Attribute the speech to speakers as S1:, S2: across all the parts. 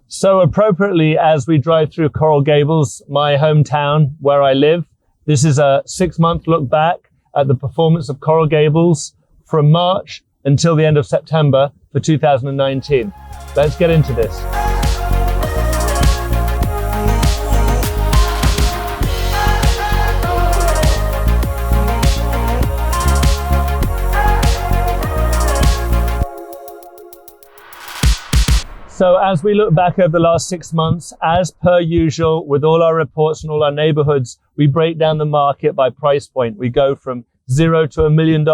S1: So appropriately, as we drive through Coral Gables, my hometown where I live, this is a 6-month look back at the performance of Coral Gables from March until the end of September for 2019. Let's get into this. So as we look back over the last 6 months, as per usual, with all our reports and all our neighborhoods, we break down the market by price point. We go from $0 to $1 million,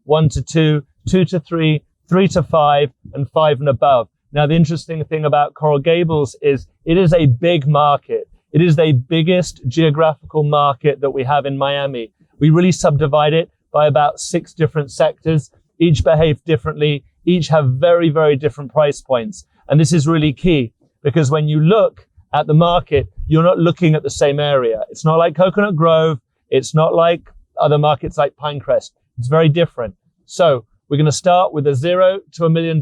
S1: 1 to 2, 2 to 3, 3 to 5, and 5 and above. Now, the interesting thing about Coral Gables is it is a big market. It is the biggest geographical market that we have in Miami. We really subdivide it by about 6 different sectors. Each behave differently. Each have very, very different price points. And this is really key because when you look at the market, you're not looking at the same area. It's not like Coconut Grove. It's not like other markets like Pinecrest. It's very different. So we're going to start with a $0 to $1 million.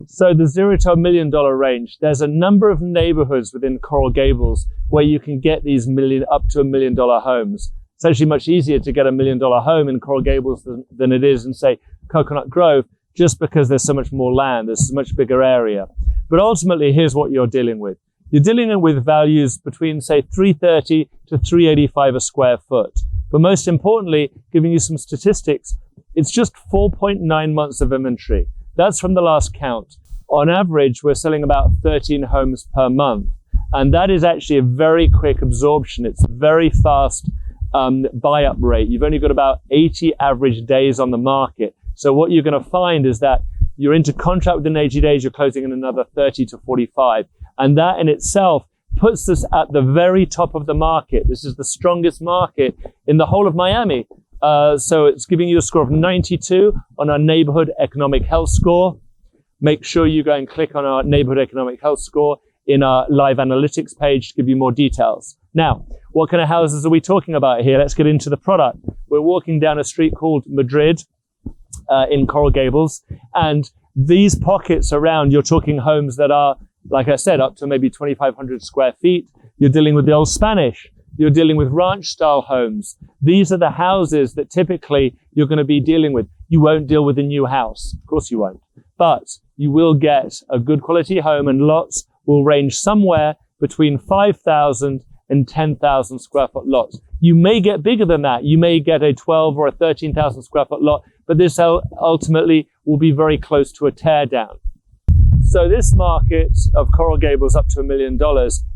S1: So the $0 to $1 million range, there's a number of neighborhoods within Coral Gables where you can get these up to $1 million homes. It's actually much easier to get $1 million home in Coral Gables than it is in, say, Coconut Grove, just because there's so much more land, there's a much bigger area. But ultimately, here's what you're dealing with. You're dealing with values between, say, $330 to $385 a square foot. But most importantly, giving you some statistics, it's just 4.9 months of inventory. That's from the last count. On average, we're selling about 13 homes per month. And that is actually a very quick absorption. It's a very fast buy-up rate. You've only got about 80 average days on the market. So what you're going to find is that you're into contract within 80 days, you're closing in another 30 to 45. And that in itself puts us at the very top of the market. This is the strongest market in the whole of Miami. So it's giving you a score of 92 on our neighborhood economic health score. Make sure you go and click on our neighborhood economic health score in our live analytics page to give you more details. Now, what kind of houses are we talking about here? Let's get into the product. We're walking down a street called Madrid in Coral Gables. And these pockets around, you're talking homes that are, like I said, up to maybe 2,500 square feet. You're dealing with the old Spanish. You're dealing with ranch style homes. These are the houses that typically you're going to be dealing with. You won't deal with a new house. Of course you won't. But you will get a good quality home, and lots will range somewhere between 5,000 and 10,000 square foot lots. You may get bigger than that. You may get a 12 or a 13,000 square foot lot, but this ultimately will be very close to a tear down. So this market of Coral Gables up to $1 million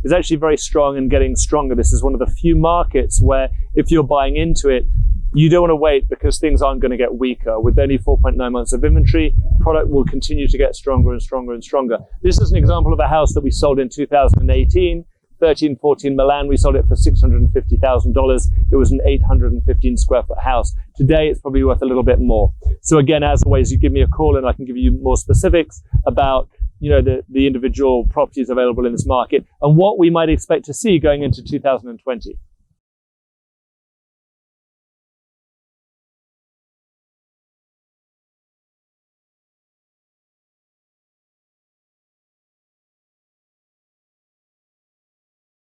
S1: is actually very strong and getting stronger. This is one of the few markets where if you're buying into it, you don't want to wait because things aren't going to get weaker. With only 4.9 months of inventory, product will continue to get stronger and stronger and stronger. This is an example of a house that we sold in 2018. 1314 Milan, we sold it for $650,000. It was an 815 square foot house. Today, it's probably worth a little bit more. So again, as always, you give me a call and I can give you more specifics about, the individual properties available in this market and what we might expect to see going into 2020.